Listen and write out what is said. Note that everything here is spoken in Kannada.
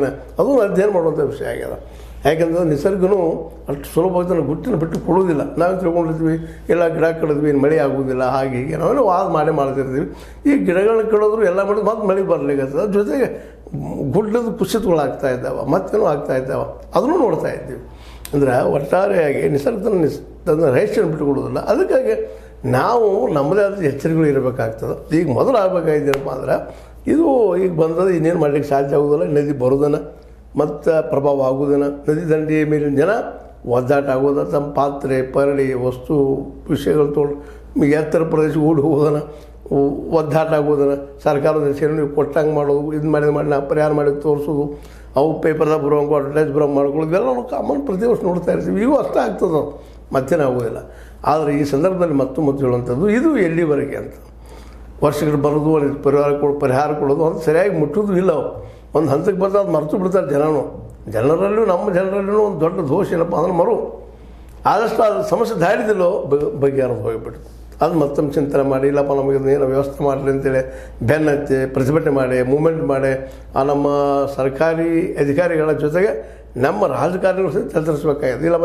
ಬಗ್ಗೆನ ಅದೂ ಅಧ್ಯಯನ ಮಾಡುವಂಥ ವಿಷಯ ಆಗ್ಯದ. ಯಾಕೆಂದ್ರೆ ನಿಸರ್ಗನೂ ಅಷ್ಟು ಸುಲಭವಾಗಿ ನಾವು ಗುಟ್ಟಿನ ಬಿಟ್ಟು ಕೊಡೋದಿಲ್ಲ. ನಾವು ತಿಳ್ಕೊಂಡಿರ್ತೀವಿ ಎಲ್ಲ ಗಿಡ ಕಡಿದ್ವಿ ಮಳೆ ಆಗೋದಿಲ್ಲ ಹಾಗೆ ಹೀಗೆ ನಾವೆಲ್ಲ ವಾದ ಮಾಡ್ತಿರ್ತೀವಿ. ಈ ಗಿಡಗಳನ್ನ ಕಡಿದ್ರು ಎಲ್ಲ ಮಾಡಿದ್ರು ಮತ್ತೆ ಮಳೆ ಬರಲಿಕ್ಕತ್ತದ. ಜೊತೆಗೆ ಗುಡ್ಡದ ಕುಸಿತಗಳಾಗ್ತಾ ಇದ್ದಾವೆ, ಮತ್ತೇನೋ ಆಗ್ತಾ ಇದ್ದಾವೆ, ಅದನ್ನು ನೋಡ್ತಾ ಇದ್ದೀವಿ. ಅಂದ್ರೆ ಒಟ್ಟಾರೆಯಾಗಿ ನಿಸರ್ಗದ ರಹಸ್ಯನ ಬಿಟ್ಟುಕೊಡೋದಿಲ್ಲ. ಅದಕ್ಕಾಗಿ ನಾವು ನಮ್ಮದೇ ಆದ ಎಚ್ಚರಿಕೆಗಳು ಇರಬೇಕಾಗ್ತದೆ. ಈಗ ಮೊದಲು ಆಗಬೇಕಾಗಿದ್ದೇನಪ್ಪ ಅಂದ್ರೆ ಇದು ಈಗ ಬಂದದ್ದು ಇನ್ನೇನು ಮಾಡಲಿಕ್ಕೆ ಸಾಧ್ಯ ಆಗೋದಿಲ್ಲ. ನದಿ ಬರೋದನ್ನು ಮತ್ತು ಪ್ರಭಾವ ಆಗೋದನ್ನು, ನದಿ ದಂಡೆಯ ಮೇಲಿನ ಜನ ಒದ್ದಾಟ ಆಗೋದು, ತಮ್ಮ ಪಾತ್ರೆ ಪರಡಿ ವಸ್ತು ವಿಷಯಗಳು ತೊಗೊಂಡು ಎತ್ತರ ಪ್ರದೇಶ ಓಡಿ ಹೋಗೋದನ್ನು, ಒದ್ದಾಟ ಆಗೋದನ್ನು, ಸರ್ಕಾರದ ಸೇರಿ ನೀವು ಕೊಟ್ಟಂಗೆ ಮಾಡೋದು, ಇದು ಮಾಡಿ ನಾವು ಪರಿಹಾರ ಮಾಡಿ ತೋರಿಸೋದು, ಅವು ಪೇಪರ್ದಾಗ ಬರೋಂಗು ಅಡ್ವರ್ಟೈಸ್ ಬರೋಂಗೆ ಮಾಡ್ಕೊಳ್ಳೋದು ಇವೆಲ್ಲ ನಾವು ಕಾಮನ್ ಪ್ರತಿ ವರ್ಷ ನೋಡ್ತಾ ಇರ್ತೀವಿ. ಇವು ಅಷ್ಟೇ ಆಗ್ತದೆ, ಮತ್ತೇನೂ ಆಗೋದಿಲ್ಲ. ಆದರೆ ಈ ಸಂದರ್ಭದಲ್ಲಿ ಮತ್ತು ಹೇಳುವಂಥದ್ದು ಇದು ಎಲ್ಲಿವರೆಗೆ ಅಂತ ವರ್ಷಗಳು ಬರೋದು, ಪರಿಹಾರ ಕೊಡೋದು ಅದು ಸರಿಯಾಗಿ ಮುಟ್ಟೋದು ಇಲ್ಲ. ಒಂದು ಹಂತಕ್ಕೆ ಬರ್ತಾ ಅದು ಮರೆತು ಬಿಡ್ತಾರೆ ಜನರಲ್ಲೂ ನಮ್ಮ ಜನರಲ್ಲೂ ಒಂದು ದೊಡ್ಡ ದೋಷ ಏನಪ್ಪ ಅಂದ್ರೆ ಆದಷ್ಟು ಅದು ಸಮಸ್ಯೆ ದಾರಿದಿಲ್ಲೋ ಬಗೆಹರಿದು ಹೋಗಿಬಿಟ್ಟು ಅದು ಮತ್ತೊಮ್ಮೆ ಚಿಂತನೆ ಮಾಡಿ ಇಲ್ಲಪ್ಪ ನಮಗೆ ಏನು ವ್ಯವಸ್ಥೆ ಮಾಡಲಿ ಅಂತೇಳಿ ಬೆನ್ನತ್ತಿ ಪ್ರತಿಭಟನೆ ಮಾಡಿ ಮೂಮೆಂಟ್ ಮಾಡಿ ನಮ್ಮ ಸರ್ಕಾರಿ ಅಧಿಕಾರಿಗಳ ಜೊತೆಗೆ ನಮ್ಮ ರಾಜಕಾರಣಿಗಳು ಸಹಿತ ತಲುಪಿಸ್ಬೇಕಾಗಿದೆ. ಇಲ್ಲ